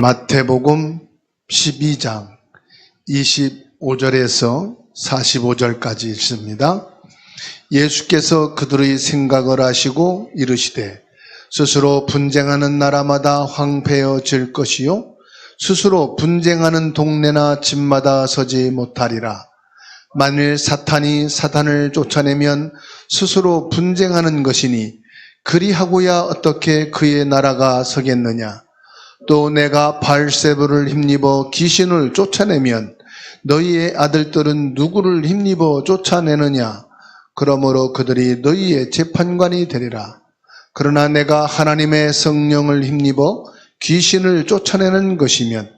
마태복음 12장 25절에서 45절까지 있습니다. 예수께서 그들의 생각을 아시고 이르시되 스스로 분쟁하는 나라마다 황폐해질 것이요 스스로 분쟁하는 동네나 집마다 서지 못하리라. 만일 사탄이 사탄을 쫓아내면 스스로 분쟁하는 것이니 그리하고야 어떻게 그의 나라가 서겠느냐. 또 내가 바알세불을 힘입어 귀신을 쫓아내면 너희의 아들들은 누구를 힘입어 쫓아내느냐. 그러므로 그들이 너희의 재판관이 되리라. 그러나 내가 하나님의 성령을 힘입어 귀신을 쫓아내는 것이면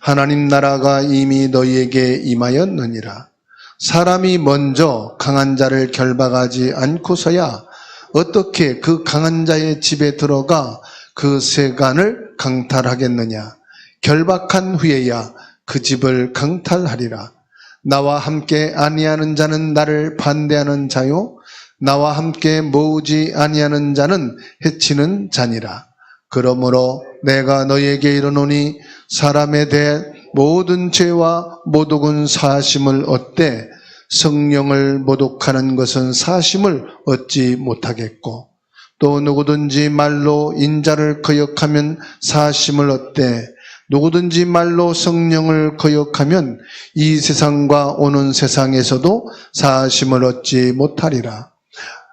하나님 나라가 이미 너희에게 임하였느니라. 사람이 먼저 강한 자를 결박하지 않고서야 어떻게 그 강한 자의 집에 들어가 그 세간을 강탈하겠느냐. 결박한 후에야 그 집을 강탈하리라. 나와 함께 아니하는 자는 나를 반대하는 자요 나와 함께 모으지 아니하는 자는 해치는 자니라. 그러므로 내가 너희에게 이르노니 사람에 대해 모든 죄와 모독은 사하심을 얻되 성령을 모독하는 것은 사하심을 얻지 못하겠고 또 누구든지 말로 인자를 거역하면 사하심을 얻되 누구든지 말로 성령을 거역하면 이 세상과 오는 세상에서도 사하심을 얻지 못하리라.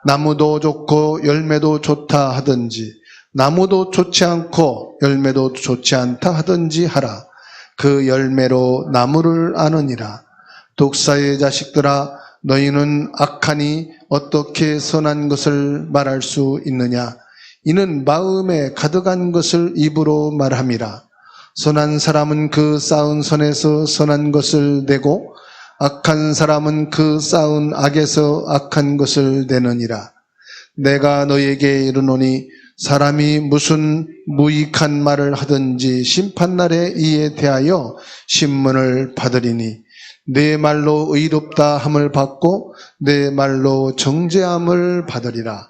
나무도 좋고 열매도 좋다 하든지 나무도 좋지 않고 열매도 좋지 않다 하든지 하라. 그 열매로 나무를 아느니라. 독사의 자식들아, 너희는 악하니 어떻게 선한 것을 말할 수 있느냐. 이는 마음에 가득한 것을 입으로 말함이라. 선한 사람은 그 쌓은 선에서 선한 것을 내고 악한 사람은 그 쌓은 악에서 악한 것을 내느니라. 내가 너희에게 이르노니 사람이 무슨 무익한 말을 하든지 심판날에 이에 대하여 신문을 받으리니 내 말로 의롭다 함을 받고 내 말로 정죄함을 받으리라.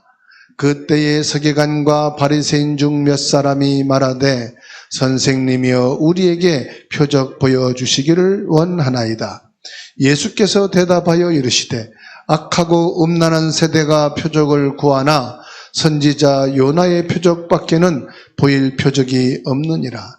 그때에 서기관과 바리새인 중 몇 사람이 말하되 선생님이여 우리에게 표적 보여주시기를 원하나이다. 예수께서 대답하여 이르시되 악하고 음란한 세대가 표적을 구하나 선지자 요나의 표적밖에는 보일 표적이 없느니라.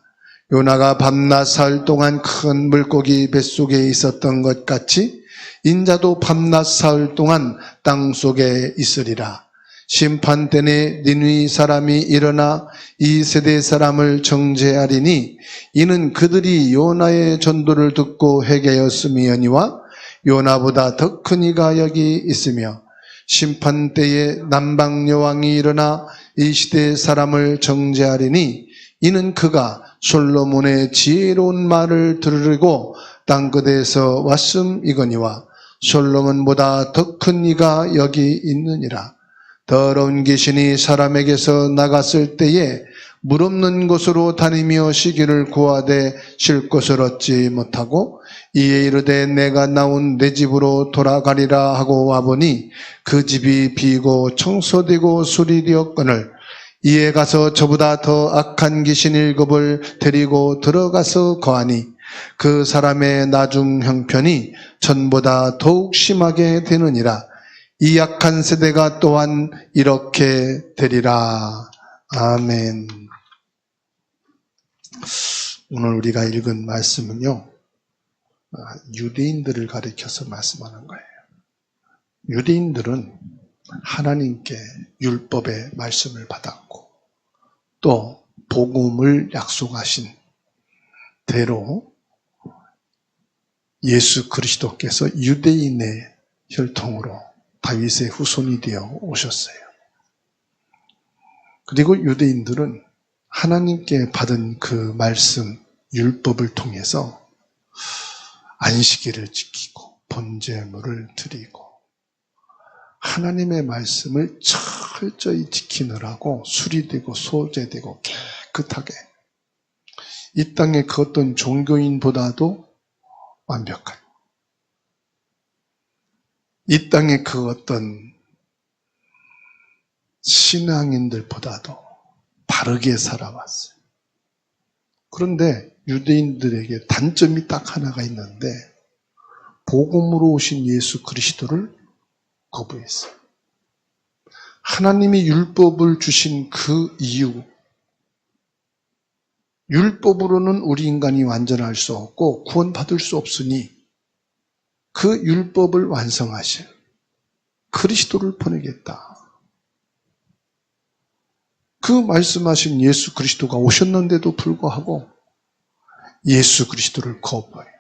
요나가 밤낮 사흘 동안 큰 물고기 뱃속에 있었던 것 같이 인자도 밤낮 사흘 동안 땅속에 있으리라. 심판때에 니느웨 사람이 일어나 이 세대 사람을 정죄하리니 이는 그들이 요나의 전도를 듣고 회개하였음이니와 요나보다 더 큰 이가 여기 있으며 심판때에 남방 여왕이 일어나 이 시대 사람을 정죄하리니 이는 그가 솔로몬의 지혜로운 말을 들으려고 땅끝에서 왔음이거니와 솔로몬보다 더 큰 이가 여기 있느니라. 더러운 귀신이 사람에게서 나갔을 때에 물 없는 곳으로 다니며 쉬기를 구하되 쉴 곳을 얻지 못하고 이에 이르되 내가 나온 내 집으로 돌아가리라 하고 와보니 그 집이 비고 청소되고 수리되었거늘 이에 가서 저보다 더 악한 귀신 7을 데리고 들어가서 거하니 그 사람의 나중 형편이 전보다 더욱 심하게 되느니라. 이 악한 세대가 또한 이렇게 되리라. 아멘. 오늘 우리가 읽은 말씀은요, 유대인들을 가리켜서 말씀하는 거예요. 유대인들은 하나님께 율법의 말씀을 받았고 또 복음을 약속하신 대로 예수 그리스도께서 유대인의 혈통으로 다윗의 후손이 되어 오셨어요. 그리고 유대인들은 하나님께 받은 그 말씀, 율법을 통해서 안식일을 지키고 번제물을 드리고 하나님의 말씀을 철저히 지키느라고 수리되고 소제되고 깨끗하게 이 땅의 그 어떤 종교인보다도 완벽한 이 땅의 그 어떤 신앙인들보다도 바르게 살아왔어요. 그런데 유대인들에게 단점이 딱 하나가 있는데 복음으로 오신 예수 그리스도를 거부했어요. 하나님이 율법을 주신 그 이유, 율법으로는 우리 인간이 완전할 수 없고 구원받을 수 없으니 그 율법을 완성하실 그리스도를 보내겠다. 그 말씀하신 예수 그리스도가 오셨는데도 불구하고 예수 그리스도를 거부해요.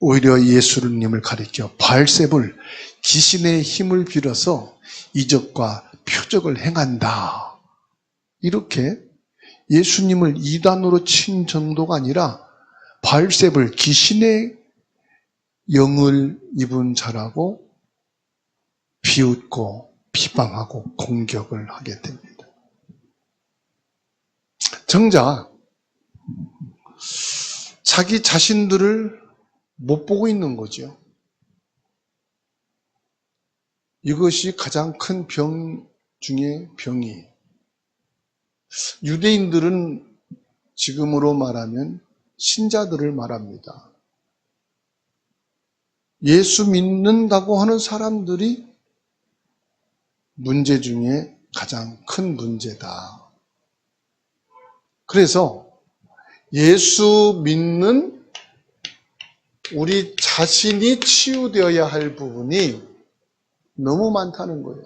오히려 예수님을 가리켜 바알세불, 귀신의 힘을 빌어서 이적과 표적을 행한다. 이렇게 예수님을 이단으로 친 정도가 아니라 바알세불, 귀신의 영을 입은 자라고 비웃고 비방하고 공격을 하게 됩니다. 정작 자기 자신들을 못 보고 있는 거죠. 이것이 가장 큰 병 중에 병이에요. 유대인들은 지금으로 말하면 신자들을 말합니다. 예수 믿는다고 하는 사람들이 문제 중에 가장 큰 문제다. 그래서 예수 믿는 우리 자신이 치유되어야 할 부분이 너무 많다는 거예요.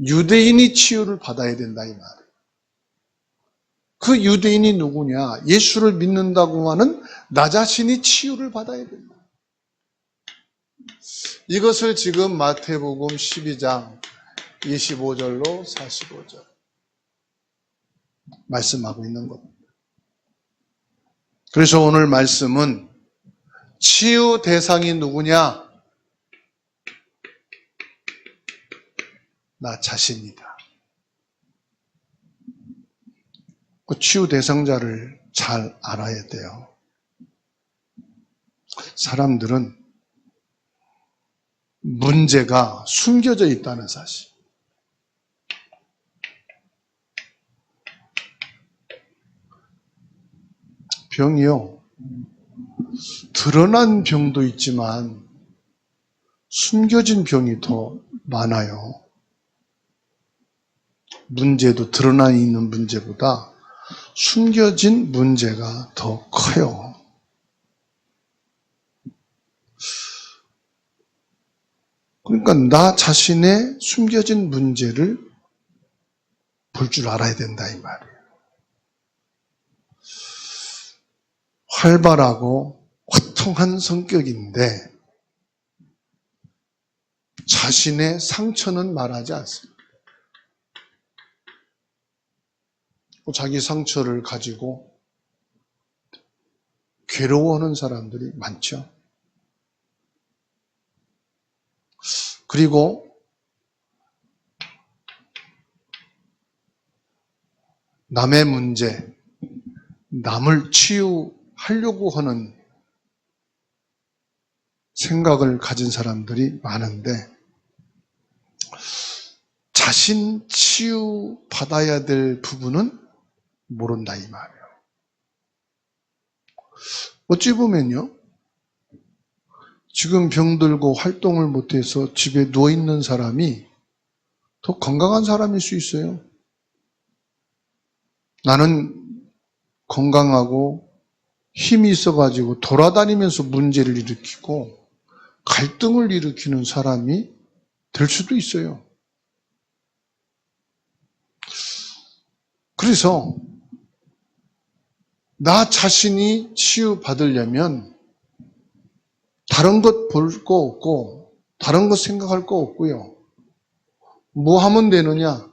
유대인이 치유를 받아야 된다 이 말이에요. 그 유대인이 누구냐? 예수를 믿는다고 하는 나 자신이 치유를 받아야 된다. 이것을 지금 마태복음 12장 25절로 45절 말씀하고 있는 겁니다. 그래서 오늘 말씀은 치유 대상이 누구냐? 나 자신이다. 그 치유 대상자를 잘 알아야 돼요. 사람들은 문제가 숨겨져 있다는 사실. 병이요. 드러난 병도 있지만 숨겨진 병이 더 많아요. 문제도 드러나 있는 문제보다 숨겨진 문제가 더 커요. 그러니까 나 자신의 숨겨진 문제를 볼 줄 알아야 된다 이 말이에요. 활발하고 화통한 성격인데 자신의 상처는 말하지 않습니다. 자기 상처를 가지고 괴로워하는 사람들이 많죠. 그리고 남의 문제, 남을 치유하려고 하는 생각을 가진 사람들이 많은데 자신 치유받아야 될 부분은 모른다 이 말이에요. 어찌 보면요. 지금 병들고 활동을 못해서 집에 누워있는 사람이 더 건강한 사람일 수 있어요. 나는 건강하고 힘이 있어가지고 돌아다니면서 문제를 일으키고 갈등을 일으키는 사람이 될 수도 있어요. 그래서 나 자신이 치유받으려면 다른 것 볼 거 없고 다른 것 생각할 거 없고요. 뭐 하면 되느냐?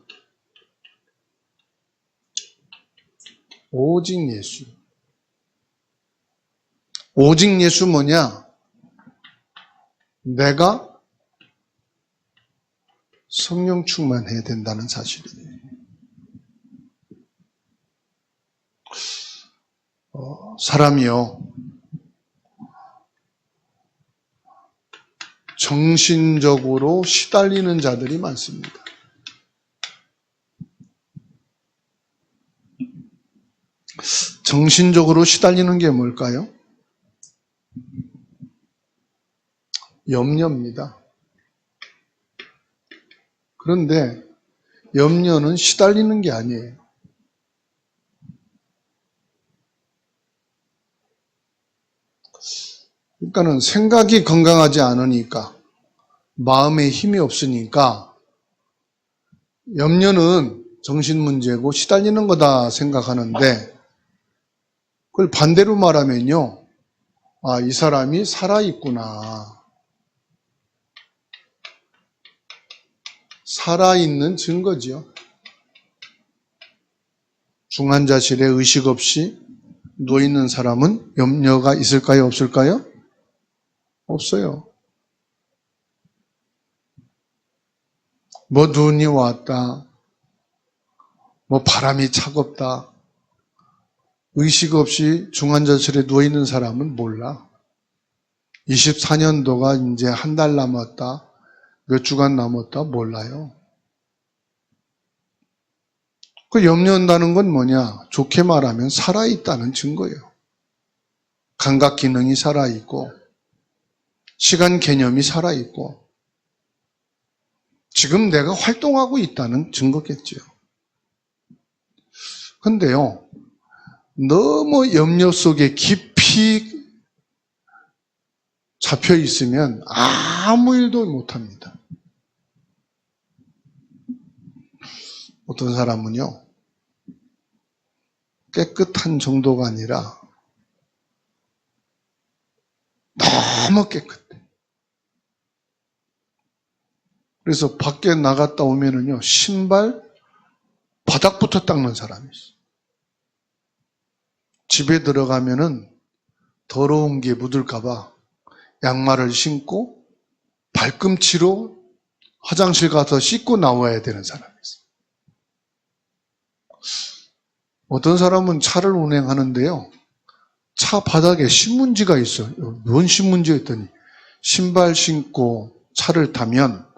오직 예수. 오직 예수 뭐냐? 내가 성령 충만해야 된다는 사실이에요. 사람이요. 정신적으로 시달리는 자들이 많습니다. 정신적으로 시달리는 게 뭘까요? 염려입니다. 그런데 염려는 시달리는 게 아니에요. 그러니까는 생각이 건강하지 않으니까, 마음에 힘이 없으니까 염려는 정신 문제고 시달리는 거다 생각하는데, 그걸 반대로 말하면요, 아, 이 사람이 살아있구나. 살아있는 증거지요. 중환자실에 의식 없이 누워있는 사람은 염려가 있을까요? 없을까요? 없어요. 뭐 눈이 왔다, 뭐 바람이 차갑다, 의식 없이 중환자실에 누워있는 사람은 몰라. 24년도가 이제 한 달 남았다, 몇 주간 남았다, 몰라요. 그 염려한다는 건 뭐냐? 좋게 말하면 살아있다는 증거예요. 감각 기능이 살아있고, 시간 개념이 살아있고, 지금 내가 활동하고 있다는 증거겠죠. 근데요, 너무 염려 속에 깊이 잡혀 있으면 아무 일도 못합니다. 어떤 사람은요, 깨끗한 정도가 아니라 너무 깨끗해. 그래서 밖에 나갔다 오면은요, 신발 바닥부터 닦는 사람이 있어요. 집에 들어가면은 더러운 게 묻을까봐 양말을 신고 발꿈치로 화장실 가서 씻고 나와야 되는 사람이 있어요. 어떤 사람은 차를 운행하는데요, 차 바닥에 신문지가 있어요. 뭔 신문지 했더니, 신발 신고 차를 타면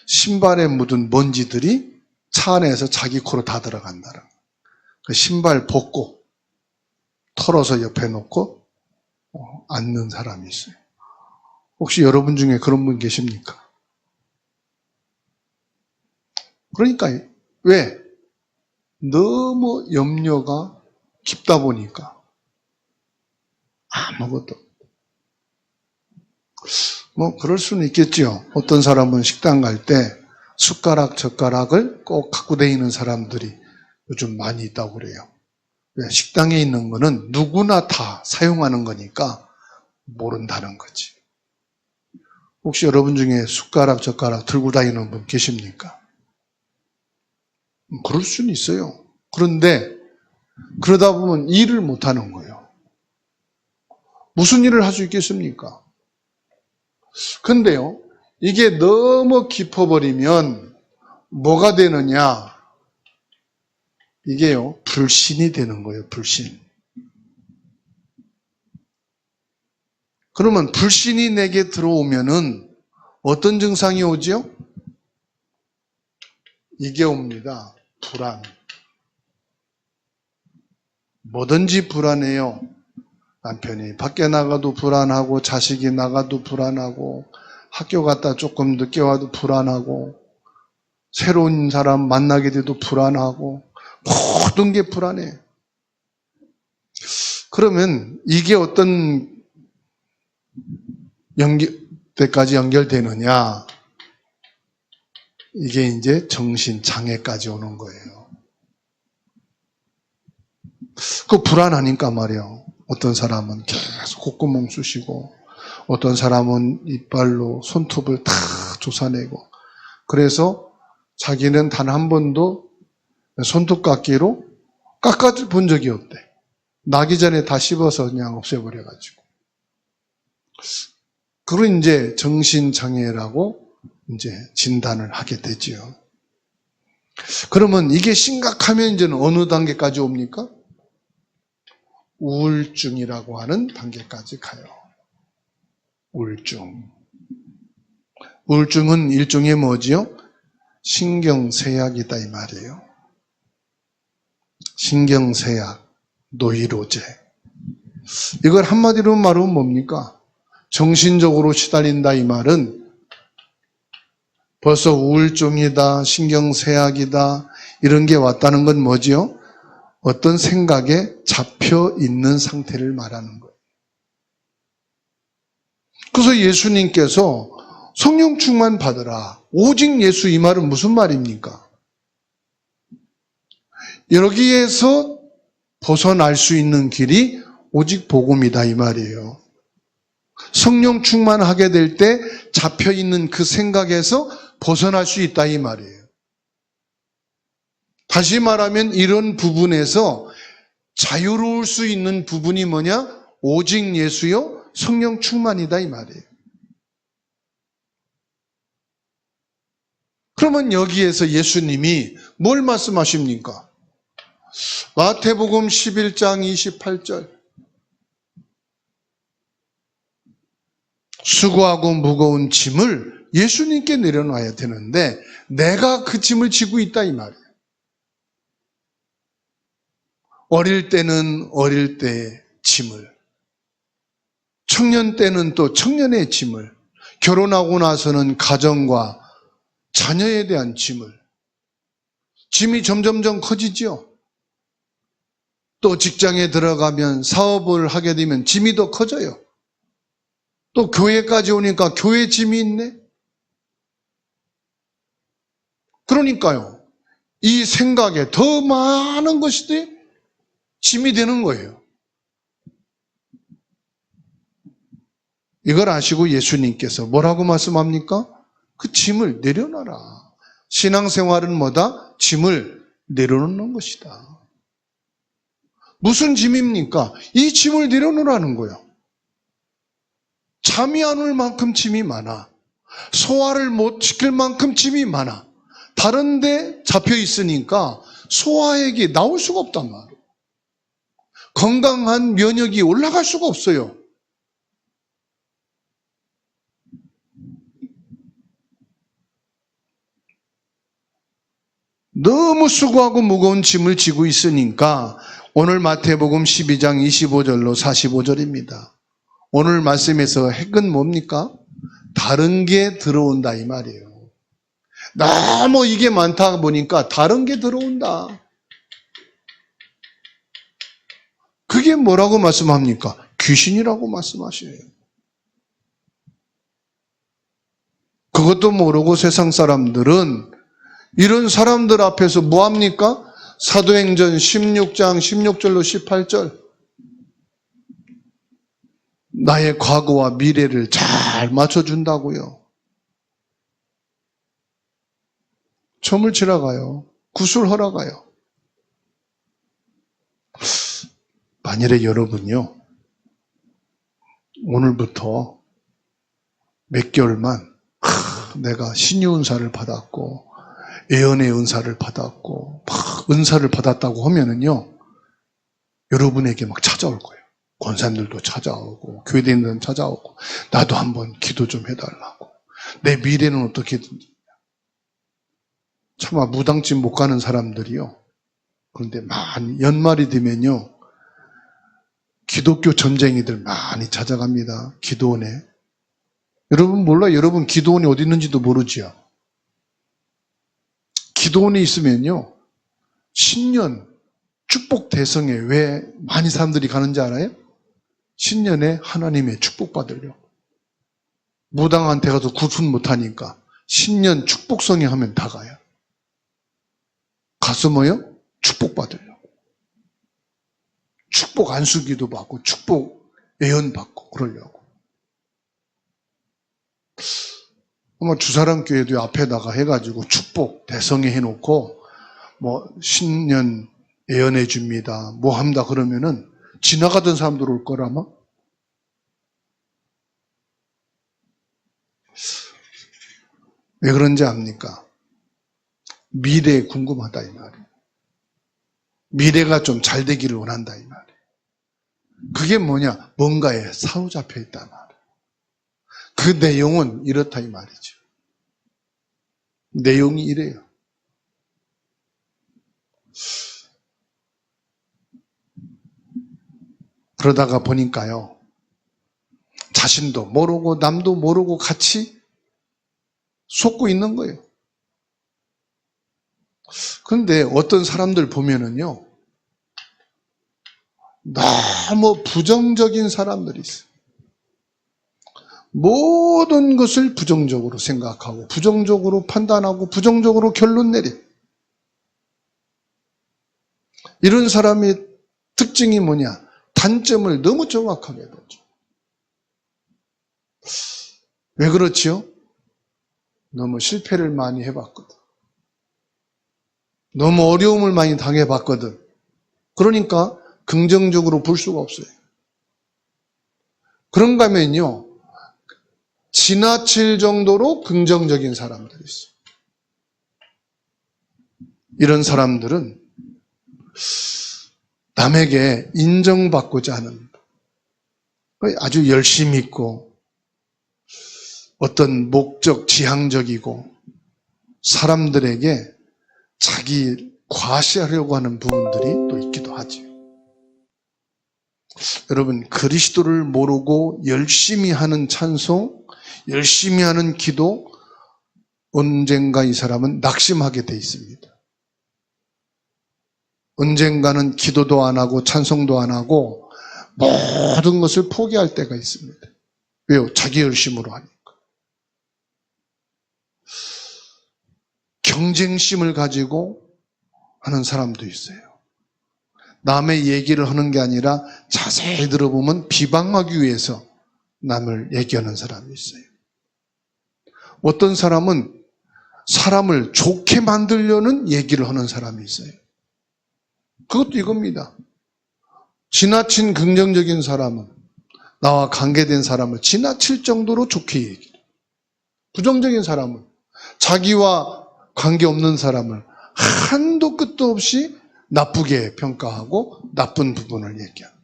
신발에 묻은 먼지들이 차 안에서 자기 코로 다 들어간다는 거예요. 그 신발 벗고 털어서 옆에 놓고 앉는 사람이 있어요. 혹시 여러분 중에 그런 분 계십니까? 그러니까 왜? 너무 염려가 깊다 보니까 아무것도. 뭐 그럴 수는 있겠죠. 어떤 사람은 식당 갈 때 숟가락, 젓가락을 꼭 갖고 다니는 사람들이 요즘 많이 있다고 그래요. 왜? 식당에 있는 거는 누구나 다 사용하는 거니까 모른다는 거지. 혹시 여러분 중에 숟가락, 젓가락 들고 다니는 분 계십니까? 그럴 수는 있어요. 그런데 그러다 보면 일을 못하는 거예요. 무슨 일을 할 수 있겠습니까? 근데요, 이게 너무 깊어버리면 뭐가 되느냐? 이게요, 불신이 되는 거예요, 불신. 그러면 불신이 내게 들어오면은 어떤 증상이 오죠? 이게 옵니다. 불안. 뭐든지 불안해요. 남편이 밖에 나가도 불안하고, 자식이 나가도 불안하고, 학교 갔다 조금 늦게 와도 불안하고, 새로운 사람 만나게 돼도 불안하고, 모든 게 불안해. 그러면 이게 어떤 때까지 연결되느냐? 이게 이제 정신장애까지 오는 거예요. 그 불안하니까 말이에요. 어떤 사람은 계속 콧구멍 쑤시고, 어떤 사람은 이빨로 손톱을 다 쫓아내고, 그래서 자기는 단 한 번도 손톱깎이로 깎아본 적이 없대. 나기 전에 다 씹어서 그냥 없애버려가지고. 그걸 이제 정신장애라고 이제 진단을 하게 되지요. 그러면 이게 심각하면 이제는 어느 단계까지 옵니까? 우울증이라고 하는 단계까지 가요. 우울증. 우울증은 일종의 뭐지요? 신경쇠약이다 이 말이에요. 신경쇠약. 노이로제. 이걸 한마디로 말하면 뭡니까? 정신적으로 시달린다 이 말은 벌써 우울증이다, 신경쇠약이다 이런 게 왔다는 건 뭐지요? 어떤 생각에 잡혀 있는 상태를 말하는 거예요. 그래서 예수님께서 성령 충만 받으라. 오직 예수 이 말은 무슨 말입니까? 여기에서 벗어날 수 있는 길이 오직 복음이다 이 말이에요. 성령 충만하게 될 때 잡혀있는 그 생각에서 벗어날 수 있다 이 말이에요. 다시 말하면 이런 부분에서 자유로울 수 있는 부분이 뭐냐? 오직 예수요 성령 충만이다 이 말이에요. 그러면 여기에서 예수님이 뭘 말씀하십니까? 마태복음 11장 28절 수고하고 무거운 짐을 예수님께 내려놔야 되는데 내가 그 짐을 지고 있다 이 말이에요. 어릴 때는 어릴 때의 짐을, 청년 때는 또 청년의 짐을, 결혼하고 나서는 가정과 자녀에 대한 짐을, 짐이 점점점 커지죠. 또 직장에 들어가면 사업을 하게 되면 짐이 더 커져요. 또 교회까지 오니까 교회 짐이 있네. 그러니까요. 이 생각에 더 많은 것이 짐이 되는 거예요. 이걸 아시고 예수님께서 뭐라고 말씀합니까? 그 짐을 내려놔라. 신앙생활은 뭐다? 짐을 내려놓는 것이다. 무슨 짐입니까? 이 짐을 내려놓으라는 거예요. 잠이 안 올 만큼 짐이 많아. 소화를 못 시킬 만큼 짐이 많아. 다른 데 잡혀 있으니까 소화액이 나올 수가 없단 말이에요. 건강한 면역이 올라갈 수가 없어요. 너무 수고하고 무거운 짐을 지고 있으니까 오늘 마태복음 12장 25절로 45절입니다. 오늘 말씀에서 핵은 뭡니까? 다른 게 들어온다 이 말이에요. 너무 이게 많다 보니까 다른 게 들어온다. 그게 뭐라고 말씀합니까? 귀신이라고 말씀하셔요. 그것도 모르고 세상 사람들은 이런 사람들 앞에서 뭐합니까? 사도행전 16장 16절로 18절 나의 과거와 미래를 잘 맞춰준다고요. 점을 치러가요. 구슬하러 가요. 만일에 여러분요 오늘부터 몇 개월만 내가 신유 은사를 받았고 예언의 은사를 받았고 막 은사를 받았다고 하면은요 여러분에게 막 찾아올 거예요. 권사님들도 찾아오고 교회대인들은 찾아오고 나도 한번 기도 좀 해달라고 내 미래는 어떻게 차마 무당집 못 가는 사람들이요. 그런데 많이 연말이 되면요 기독교 점쟁이들 많이 찾아갑니다. 기도원에. 여러분 몰라요. 여러분 기도원이 어디 있는지도 모르지요. 기도원에 있으면요 신년 축복 대성에 왜 많이 사람들이 가는지 알아요? 신년에 하나님의 축복 받으려고. 무당한테 가서 구순 못하니까 신년 축복성에 하면 다 가요. 가서 뭐요? 축복 받으려고. 축복 안수기도 받고 축복 예언 받고 그러려고. 아마 주사람 교회도 앞에다가 해가지고 축복 대성에 해놓고 뭐 신년 예언해 줍니다. 뭐 합니다. 그러면은 지나가던 사람들 올 거라마. 왜 그런지 압니까? 미래에 궁금하다 이 말이에요. 미래가 좀 잘 되기를 원한다 이 말이에요. 그게 뭐냐? 뭔가에 사로잡혀 있다 말이에요. 그 내용은 이렇다 이 말이죠. 내용이 이래요. 그러다가 보니까요, 자신도 모르고 남도 모르고 같이 속고 있는 거예요. 그런데 어떤 사람들 보면은요, 너무 부정적인 사람들이 있어요. 모든 것을 부정적으로 생각하고 부정적으로 판단하고 부정적으로 결론 내려. 이런 사람의 특징이 뭐냐? 단점을 너무 정확하게 보죠. 왜 그렇지요? 너무 실패를 많이 해봤거든. 너무 어려움을 많이 당해봤거든. 그러니까 긍정적으로 볼 수가 없어요. 그런가 하면요, 지나칠 정도로 긍정적인 사람들이 있어요. 이런 사람들은 남에게 인정받고자 하는, 아주 열심히 있고 어떤 목적 지향적이고 사람들에게 자기 과시하려고 하는 부분들이 또 있기도 하죠. 여러분, 그리스도를 모르고 열심히 하는 찬송, 열심히 하는 기도, 언젠가 이 사람은 낙심하게 돼 있습니다. 언젠가는 기도도 안 하고 찬송도 안 하고 모든 것을 포기할 때가 있습니다. 왜요? 자기 열심으로 하니까. 경쟁심을 가지고 하는 사람도 있어요. 남의 얘기를 하는 게 아니라 자세히 들어보면 비방하기 위해서 남을 얘기하는 사람이 있어요. 어떤 사람은 사람을 좋게 만들려는 얘기를 하는 사람이 있어요. 그것도 이겁니다. 지나친 긍정적인 사람은 나와 관계된 사람을 지나칠 정도로 좋게 얘기해요. 부정적인 사람은 자기와 관계없는 사람을 한도 끝도 없이 나쁘게 평가하고 나쁜 부분을 얘기합니다.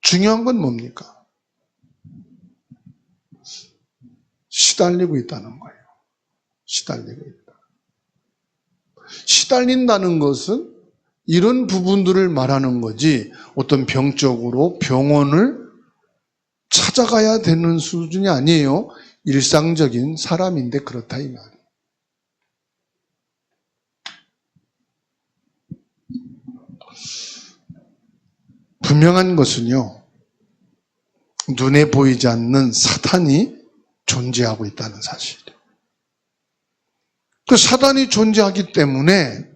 중요한 건 뭡니까? 시달리고 있다는 거예요. 시달리고 있다. 시달린다는 것은 이런 부분들을 말하는 거지, 어떤 병적으로 병원을 찾아가야 되는 수준이 아니에요. 일상적인 사람인데 그렇다 이 말이에요. 분명한 것은요, 눈에 보이지 않는 사탄이 존재하고 있다는 사실이에요. 그 사단이 존재하기 때문에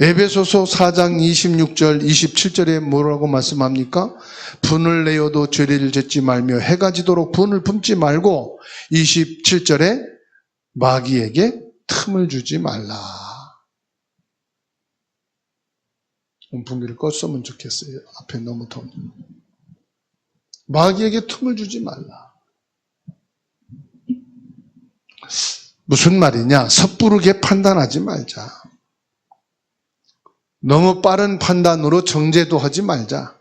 에베소서 4장 26절 27절에 뭐라고 말씀합니까? 분을 내어도 죄를 짓지 말며 해가 지도록 분을 품지 말고 27절에 마귀에게 틈을 주지 말라. 온풍기를 껐으면 좋겠어요. 앞에 너무 더워. 마귀에게 틈을 주지 말라. 무슨 말이냐? 섣부르게 판단하지 말자. 너무 빠른 판단으로 정죄도 하지 말자.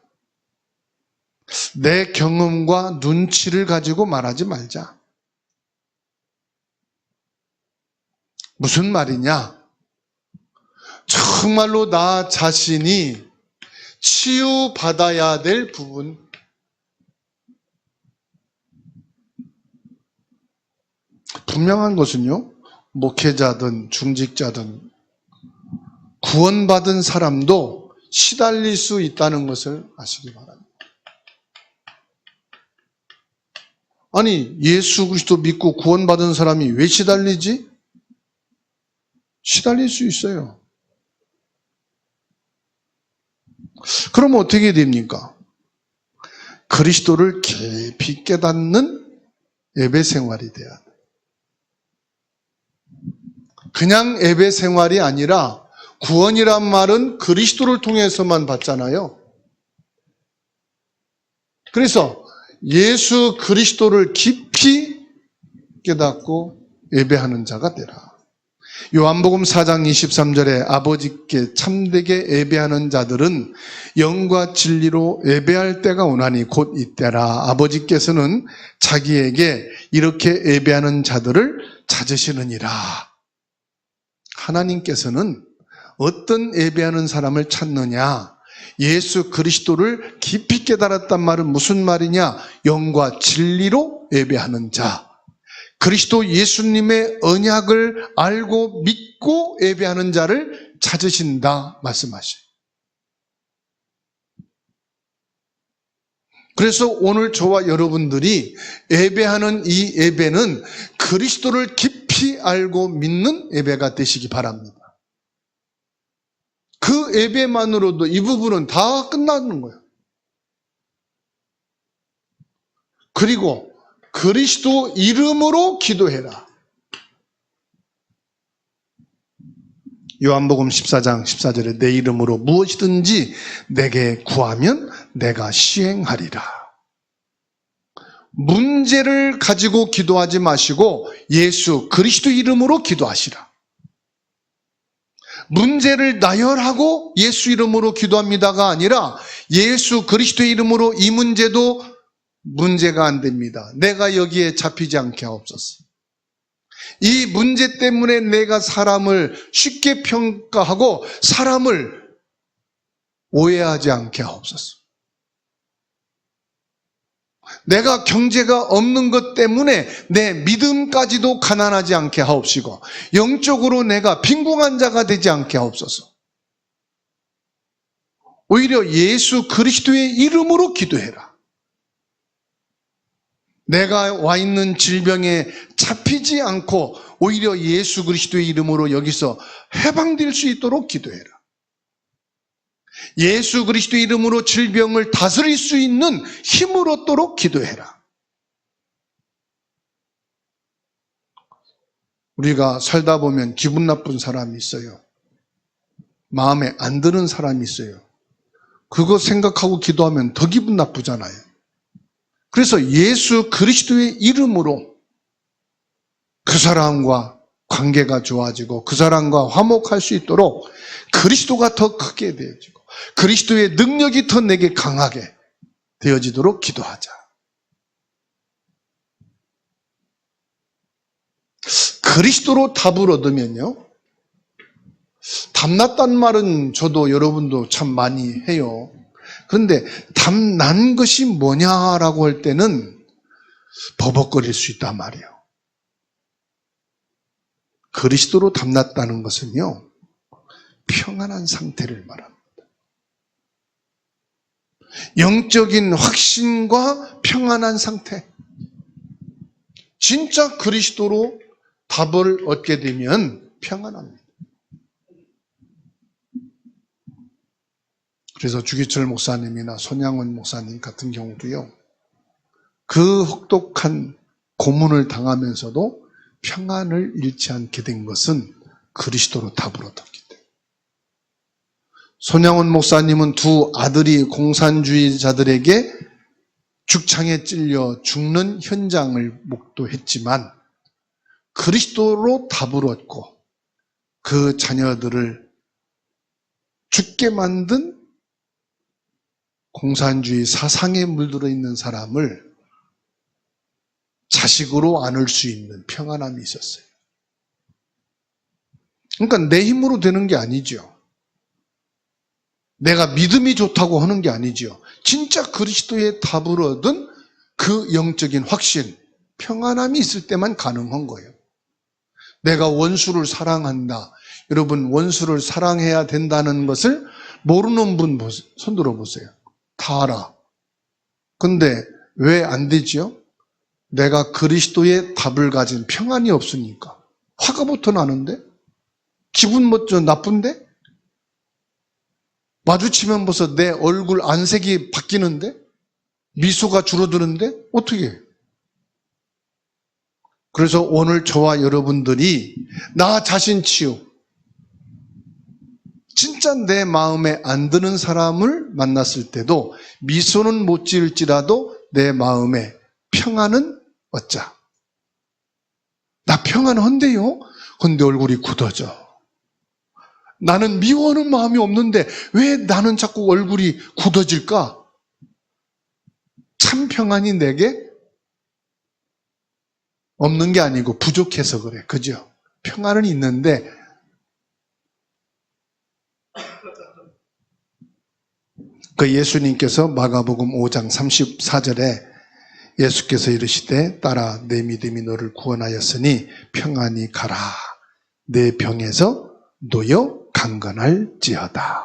내 경험과 눈치를 가지고 말하지 말자. 무슨 말이냐? 정말로 나 자신이 치유받아야 될 부분, 분명한 것은요, 목회자든 중직자든 구원받은 사람도 시달릴 수 있다는 것을 아시기 바랍니다. 아니, 예수 그리스도 믿고 구원받은 사람이 왜 시달리지? 시달릴 수 있어요. 그럼 어떻게 됩니까? 그리스도를 깊이 깨닫는 예배 생활이 돼야 돼. 그냥 예배 생활이 아니라 구원이란 말은 그리스도를 통해서만 받잖아요. 그래서 예수 그리스도를 깊이 깨닫고 예배하는 자가 되라. 요한복음 4장 23절에 아버지께 참되게 예배하는 자들은 영과 진리로 예배할 때가 오나니 곧 이때라. 아버지께서는 자기에게 이렇게 예배하는 자들을 찾으시느니라. 하나님께서는 어떤 예배하는 사람을 찾느냐? 예수 그리스도를 깊이 깨달았단 말은 무슨 말이냐? 영과 진리로 예배하는 자. 그리스도 예수님의 언약을 알고 믿고 예배하는 자를 찾으신다 말씀하셔요. 그래서 오늘 저와 여러분들이 예배하는 이 예배는 그리스도를 깊이 알고 믿는 예배가 되시기 바랍니다. 그 예배만으로도 이 부분은 다 끝나는 거예요. 그리고 그리스도 이름으로 기도해라. 요한복음 14장 14절에 내 이름으로 무엇이든지 내게 구하면 내가 시행하리라. 문제를 가지고 기도하지 마시고 예수 그리스도 이름으로 기도하시라. 문제를 나열하고 예수 이름으로 기도합니다가 아니라 예수 그리스도 이름으로 이 문제도 문제가 안 됩니다. 내가 여기에 잡히지 않게 하옵소서. 이 문제 때문에 내가 사람을 쉽게 평가하고 사람을 오해하지 않게 하옵소서. 내가 경제가 없는 것 때문에 내 믿음까지도 가난하지 않게 하옵시고 영적으로 내가 빈궁한 자가 되지 않게 하옵소서. 오히려 예수 그리스도의 이름으로 기도해라. 내가 와 있는 질병에 잡히지 않고 오히려 예수 그리스도의 이름으로 여기서 해방될 수 있도록 기도해라. 예수 그리스도의 이름으로 질병을 다스릴 수 있는 힘을 얻도록 기도해라. 우리가 살다 보면 기분 나쁜 사람이 있어요. 마음에 안 드는 사람이 있어요. 그거 생각하고 기도하면 더 기분 나쁘잖아요. 그래서 예수 그리스도의 이름으로 그 사람과 관계가 좋아지고 그 사람과 화목할 수 있도록 그리스도가 더 크게 되어지고 그리스도의 능력이 더 내게 강하게 되어지도록 기도하자. 그리스도로 답을 얻으면요. 답났단 말은 저도 여러분도 참 많이 해요. 그런데 답난 것이 뭐냐라고 할 때는 버벅거릴 수 있단 말이에요. 그리스도로 답났다는 것은요. 평안한 상태를 말합니다. 영적인 확신과 평안한 상태. 진짜 그리스도로 답을 얻게 되면 평안합니다. 그래서 주기철 목사님이나 손양원 목사님 같은 경우도요. 그 혹독한 고문을 당하면서도 평안을 잃지 않게 된 것은 그리스도로 답을 얻었기 때문에. 손양원 목사님은 두 아들이 공산주의자들에게 죽창에 찔려 죽는 현장을 목도했지만 그리스도로 답을 얻고 그 자녀들을 죽게 만든 공산주의 사상에 물들어 있는 사람을 자식으로 안을 수 있는 평안함이 있었어요. 그러니까 내 힘으로 되는 게 아니죠. 내가 믿음이 좋다고 하는 게 아니죠. 진짜 그리스도의 답을 얻은 그 영적인 확신, 평안함이 있을 때만 가능한 거예요. 내가 원수를 사랑한다. 여러분, 원수를 사랑해야 된다는 것을 모르는 분 손 들어보세요. 다 알아. 근데 왜 안 되지요? 내가 그리스도의 답을 가진 평안이 없으니까. 화가부터 나는데? 기분 멋져 나쁜데? 마주치면 벌써 내 얼굴 안색이 바뀌는데? 미소가 줄어드는데? 어떻게 해? 그래서 오늘 저와 여러분들이 나 자신 치유, 진짜 내 마음에 안 드는 사람을 만났을 때도 미소는 못 지을지라도 내 마음에 평안은 얻자. 나 평안한데요? 근데 얼굴이 굳어져. 나는 미워하는 마음이 없는데 왜 나는 자꾸 얼굴이 굳어질까? 참 평안이 내게 없는 게 아니고 부족해서 그래. 그죠? 평안은 있는데 그 예수님께서 마가복음 5장 34절에 예수께서 이르시되 따라 내 믿음이 너를 구원하였으니 평안히 가라. 내 병에서 놓여 강건할지어다.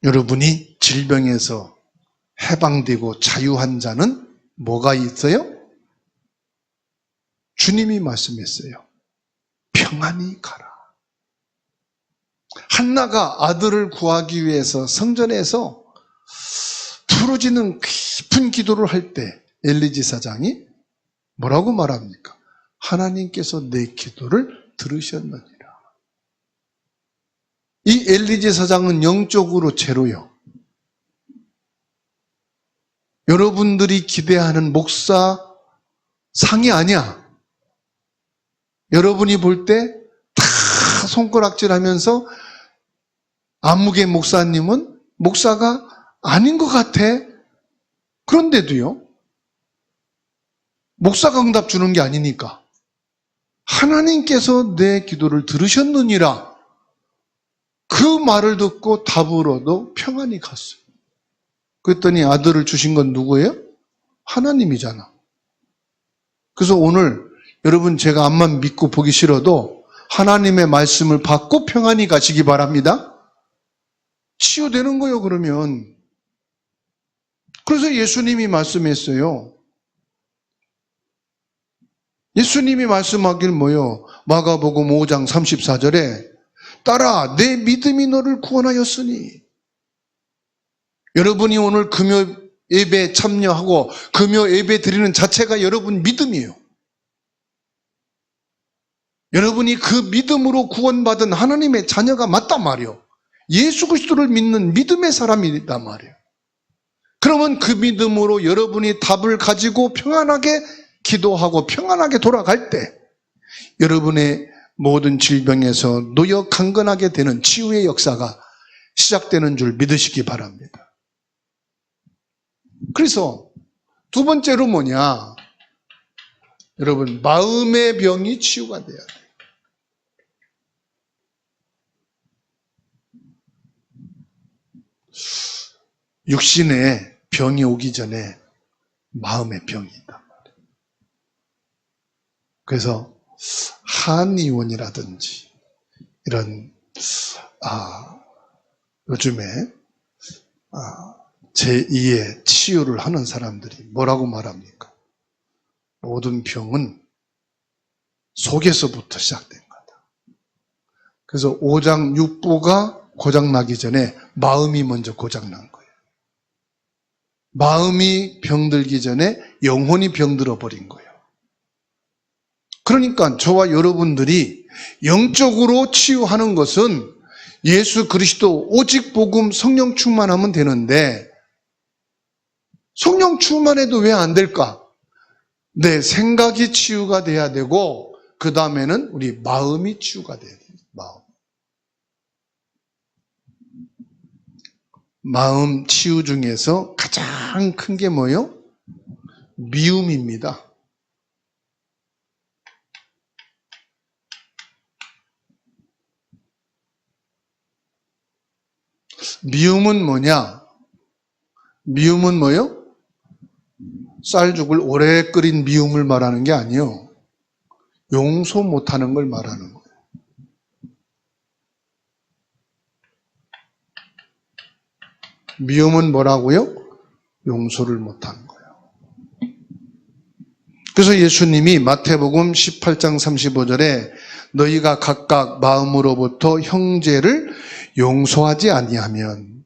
여러분이 질병에서 해방되고 자유한 자는 뭐가 있어요? 주님이 말씀했어요. 평안히 가라. 한나가 아들을 구하기 위해서 성전에서 부르짖는 깊은 기도를 할 때 엘리 제사장이 뭐라고 말합니까? 하나님께서 내 기도를 들으셨느니라. 이 엘리 제사장은 영적으로 제로요. 여러분들이 기대하는 목사 상이 아니야. 여러분이 볼 때 다 손가락질하면서 안무개 목사님은 목사가 아닌 것 같아. 그런데도요, 목사가 응답 주는 게 아니니까 하나님께서 내 기도를 들으셨느니라. 그 말을 듣고 답으로도 평안히 갔어요. 그랬더니 아들을 주신 건 누구예요? 하나님이잖아. 그래서 오늘 여러분 제가 암만 믿고 보기 싫어도 하나님의 말씀을 받고 평안히 가시기 바랍니다. 치유되는 거예요, 그러면. 그래서 예수님이 말씀했어요. 예수님이 말씀하길 뭐요? 마가복음 5장 34절에 따라 내 믿음이 너를 구원하였으니. 여러분이 오늘 금요 예배에 참여하고 금요 예배 드리는 자체가 여러분 믿음이에요. 여러분이 그 믿음으로 구원받은 하나님의 자녀가 맞단 말이에요. 예수 그리스도를 믿는 믿음의 사람이란 말이에요. 그러면 그 믿음으로 여러분이 답을 가지고 평안하게 기도하고 평안하게 돌아갈 때 여러분의 모든 질병에서 놓여 강건하게 되는 치유의 역사가 시작되는 줄 믿으시기 바랍니다. 그래서 두 번째로 뭐냐? 여러분, 마음의 병이 치유가 돼야 돼요. 육신의 병이 오기 전에 마음의 병이 있단 말이에요. 그래서 한의원이라든지 이런 요즘에 제2의 치유를 하는 사람들이 뭐라고 말합니까? 모든 병은 속에서부터 시작된 거다. 그래서 5장 6부가 고장나기 전에 마음이 먼저 고장난 거예요. 마음이 병들기 전에 영혼이 병들어 버린 거예요. 그러니까 저와 여러분들이 영적으로 치유하는 것은 예수 그리스도 오직 복음 성령 충만하면 되는데 성령 충만해도 왜 안 될까? 내 생각이 치유가 돼야 되고 그 다음에는 우리 마음이 치유가 돼야 돼요. 마음 치유 중에서 가장 큰 게 뭐예요? 미움입니다. 미움은 뭐냐? 미움은 뭐예요? 쌀죽을 오래 끓인 미움을 말하는 게 아니에요. 용서 못하는 걸 말하는 거예요. 미움은 뭐라고요? 용서를 못하는 거예요. 그래서 예수님이 마태복음 18장 35절에 너희가 각각 마음으로부터 형제를 용서하지 아니하면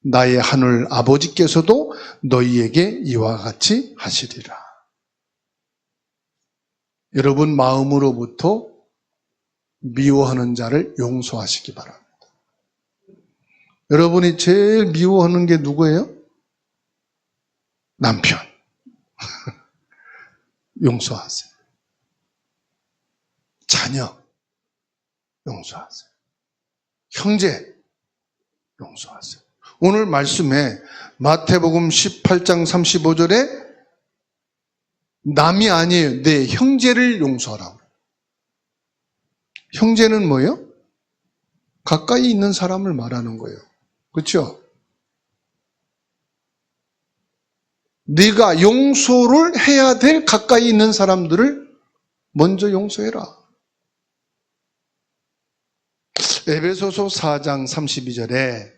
나의 하늘 아버지께서도 너희에게 이와 같이 하시리라. 여러분 마음으로부터 미워하는 자를 용서하시기 바랍니다. 여러분이 제일 미워하는 게 누구예요? 남편. 용서하세요. 자녀. 용서하세요. 형제. 용서하세요. 오늘 말씀에 마태복음 18장 35절에 남이 아니에요. 내 형제를 용서하라고. 형제는 뭐예요? 가까이 있는 사람을 말하는 거예요. 그렇죠? 네가 용서를 해야 될 가까이 있는 사람들을 먼저 용서해라. 에베소서 4장 32절에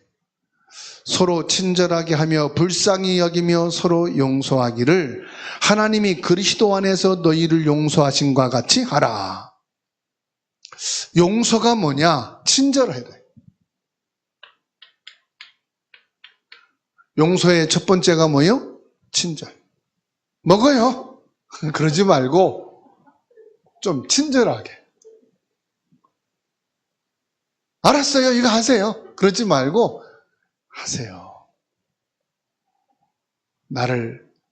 서로 친절하게 하며 불쌍히 여기며 서로 용서하기를 하나님이 그리스도 안에서 너희를 용서하신과 같이 하라. 용서가 뭐냐? 친절해야 돼. 용서의 첫 번째가 뭐예요? 친절. 먹어요. 그러지 말고 좀 친절하게. 알았어요. 이거 하세요. 그러지 말고 하세요.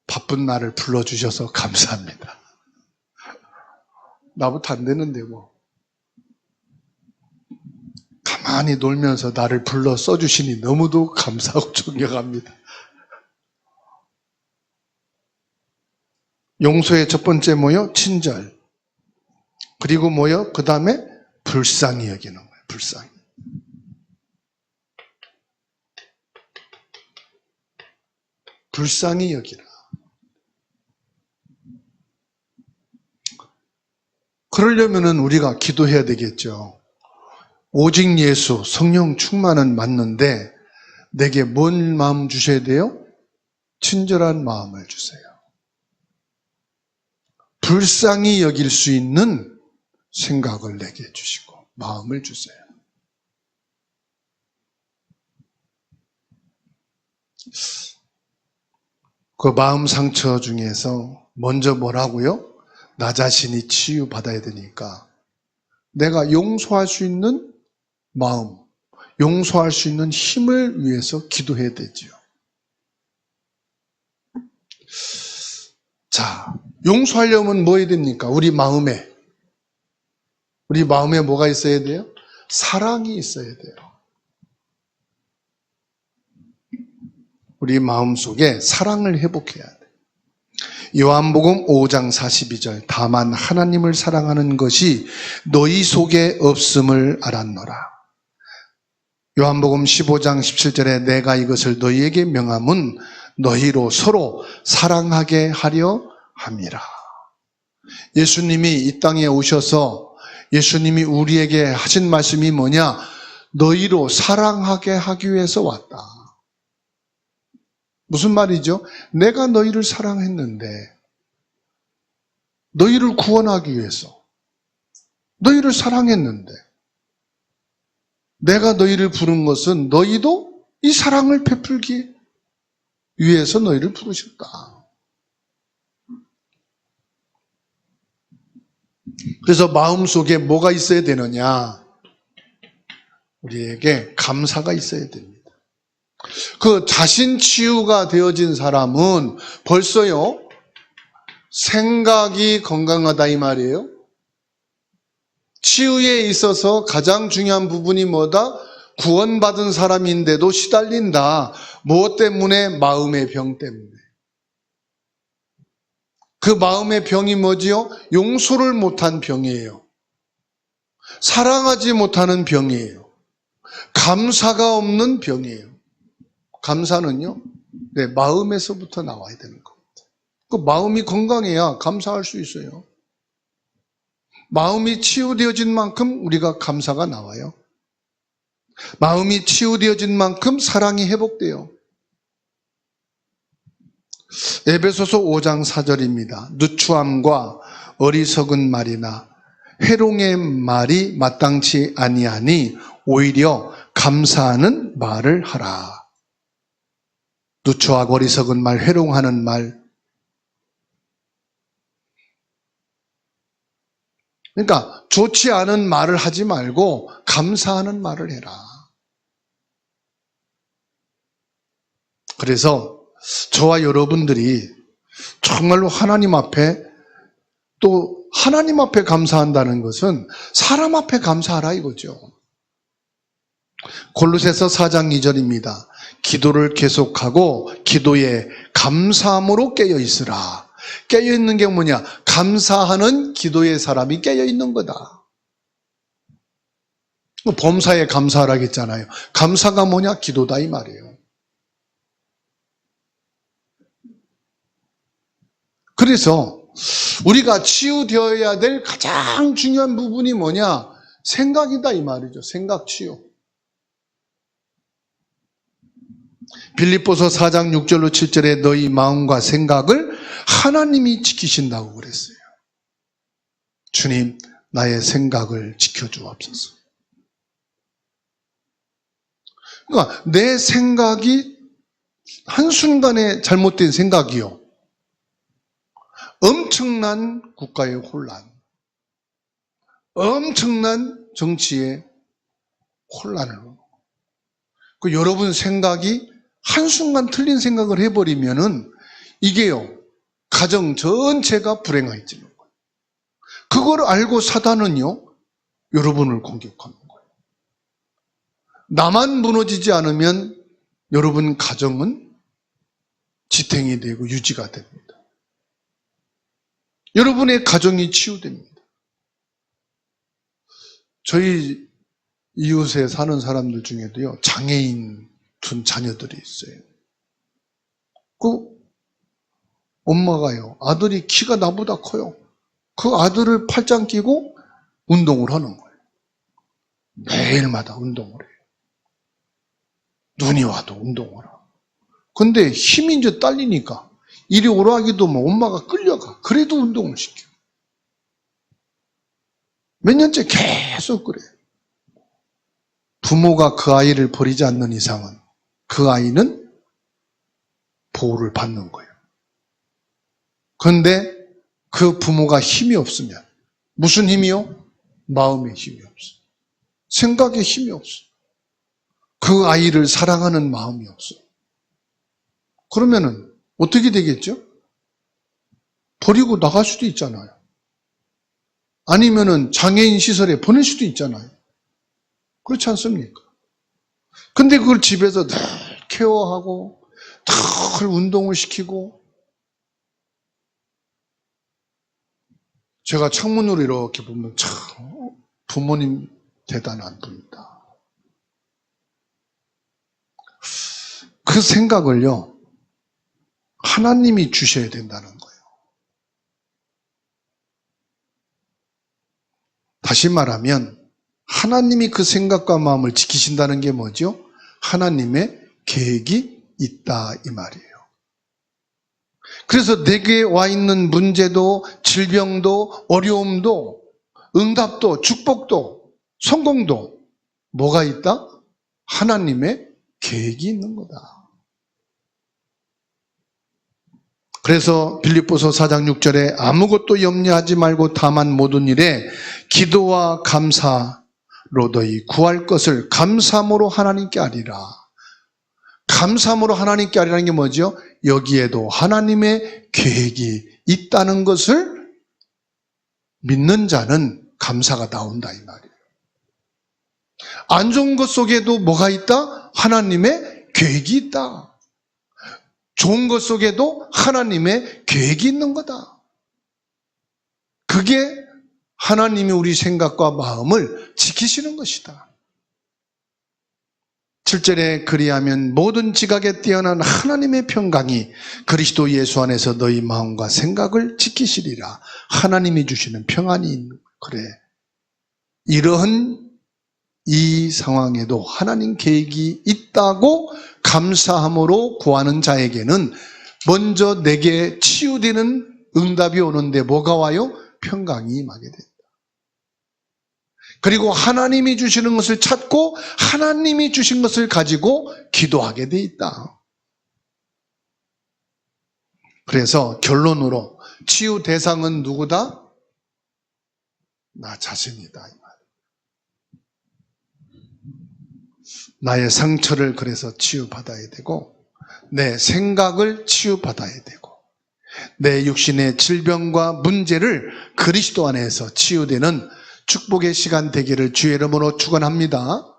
바쁜 나를 불러주셔서 감사합니다. 나부터 안 되는데 뭐. 가만히 놀면서 나를 불러 써주시니 너무도 감사하고 존경합니다. 용서의 첫 번째 뭐요? 친절. 그리고 뭐요? 그 다음에 불쌍히 여기는 거예요. 불쌍히. 불쌍히 여기라. 그러려면은 우리가 기도해야 되겠죠. 오직 예수, 성령 충만은 맞는데 내게 뭔 마음 주셔야 돼요? 친절한 마음을 주세요. 불쌍히 여길 수 있는 생각을 내게 주시고 마음을 주세요. 그 마음 상처 중에서 먼저 뭐라고요? 나 자신이 치유받아야 되니까 내가 용서할 수 있는 마음, 용서할 수 있는 힘을 위해서 기도해야 되지요. 자, 용서하려면 뭐 해야 됩니까? 우리 마음에 뭐가 있어야 돼요? 사랑이 있어야 돼요. 우리 마음속에 사랑을 회복해야 돼요. 요한복음 5장 42절 다만 하나님을 사랑하는 것이 너희 속에 없음을 알았노라. 요한복음 15장 17절에 내가 이것을 너희에게 명함은 너희로 서로 사랑하게 하려 함이라. 예수님이 이 땅에 오셔서 예수님이 우리에게 하신 말씀이 뭐냐? 너희로 사랑하게 하기 위해서 왔다. 무슨 말이죠? 내가 너희를 사랑했는데 너희를 구원하기 위해서 너희를 사랑했는데 내가 너희를 부른 것은 너희도 이 사랑을 베풀기 위해서 너희를 부르셨다. 그래서 마음속에 뭐가 있어야 되느냐? 우리에게 감사가 있어야 됩니다. 그 자신 치유가 되어진 사람은 벌써요, 생각이 건강하다 이 말이에요. 치유에 있어서 가장 중요한 부분이 뭐다? 구원받은 사람인데도 시달린다. 무엇 때문에? 마음의 병 때문에. 그 마음의 병이 뭐지요? 용서를 못한 병이에요. 사랑하지 못하는 병이에요. 감사가 없는 병이에요. 감사는요, 네, 마음에서부터 나와야 되는 겁니다. 그 마음이 건강해야 감사할 수 있어요. 마음이 치유되어진 만큼 우리가 감사가 나와요. 마음이 치유되어진 만큼 사랑이 회복돼요. 에베소서 5장 4절입니다. 누추함과 어리석은 말이나 회롱의 말이 마땅치 아니하니 오히려 감사하는 말을 하라. 누추하고 어리석은 말, 회롱하는 말. 그러니까 좋지 않은 말을 하지 말고 감사하는 말을 해라. 그래서 저와 여러분들이 정말로 하나님 앞에, 또 하나님 앞에 감사한다는 것은 사람 앞에 감사하라 이거죠. 골로새서 4장 2절입니다. 기도를 계속하고 기도에 감사함으로 깨어 있으라. 깨어 있는 게 뭐냐? 감사하는 기도의 사람이 깨어 있는 거다. 범사에 감사하라고 했잖아요. 감사가 뭐냐? 기도다 이 말이에요. 그래서 우리가 치유되어야 될 가장 중요한 부분이 뭐냐? 생각이다 이 말이죠. 생각 치유. 빌립보서 4장 6절로 7절에 너희 마음과 생각을 하나님이 지키신다고 그랬어요. 주님, 나의 생각을 지켜주옵소서. 그러니까 내 생각이 한순간에 잘못된 생각이요, 엄청난 국가의 혼란, 엄청난 정치의 혼란을, 여러분 생각이 한순간 틀린 생각을 해버리면은 이게요, 가정 전체가 불행해지는 거예요. 그걸 알고 사단은요, 여러분을 공격하는 거예요. 나만 무너지지 않으면 여러분 가정은 지탱이 되고 유지가 됩니다. 여러분의 가정이 치유됩니다. 저희 이웃에 사는 사람들 중에도요, 장애인 둔 자녀들이 있어요. 그 엄마가요, 아들이 키가 나보다 커요. 그 아들을 팔짱 끼고 운동을 하는 거예요. 매일마다 운동을 해요. 눈이 와도 운동을 하고. 근데 힘이 이제 딸리니까 이리 오라기도 뭐 엄마가 끌려가. 그래도 운동을 시켜. 몇 년째 계속 그래요. 부모가 그 아이를 버리지 않는 이상은 그 아이는 보호를 받는 거예요. 그런데 그 부모가 힘이 없으면, 무슨 힘이요? 마음의 힘이 없어. 생각의 힘이 없어. 그 아이를 사랑하는 마음이 없어. 그러면은 어떻게 되겠죠? 버리고 나갈 수도 있잖아요. 아니면은 장애인 시설에 보낼 수도 있잖아요. 그렇지 않습니까? 근데 그걸 집에서 늘 케어하고 늘 운동을 시키고, 제가 창문으로 이렇게 보면 참 부모님 대단한 분이다. 그 생각을요, 하나님이 주셔야 된다는 거예요. 다시 말하면 하나님이 그 생각과 마음을 지키신다는 게 뭐죠? 하나님의 계획이 있다 이 말이에요. 그래서 내게 와 있는 문제도, 질병도, 어려움도, 응답도, 축복도, 성공도 뭐가 있다? 하나님의 계획이 있는 거다. 그래서 빌립보서 4장 6절에 아무것도 염려하지 말고 다만 모든 일에 기도와 감사로 너희 구할 것을 감사함으로 하나님께 아리라. 감사함으로 하나님께 아리라는 게 뭐죠? 여기에도 하나님의 계획이 있다는 것을 믿는 자는 감사가 나온다 이 말이에요. 안 좋은 것 속에도 뭐가 있다? 하나님의 계획이 있다. 좋은 것 속에도 하나님의 계획이 있는 거다. 그게 하나님이 우리 생각과 마음을 지키시는 것이다. 7절에 그리하면 모든 지각에 뛰어난 하나님의 평강이 그리스도 예수 안에서 너희 마음과 생각을 지키시리라. 하나님이 주시는 평안이 그래. 이러한 이 상황에도 하나님 계획이 있다고 감사함으로 구하는 자에게는 먼저 내게 치유되는 응답이 오는데 뭐가 와요? 평강이 임하게 된다. 그리고 하나님이 주시는 것을 찾고 하나님이 주신 것을 가지고 기도하게 돼 있다. 그래서 결론으로 치유 대상은 누구다? 나 자신이다 이 말. 나의 상처를 그래서 치유받아야 되고, 내 생각을 치유받아야 되고, 내 육신의 질병과 문제를 그리스도 안에서 치유되는 축복의 시간 되기를 주의 이름으로 축원합니다.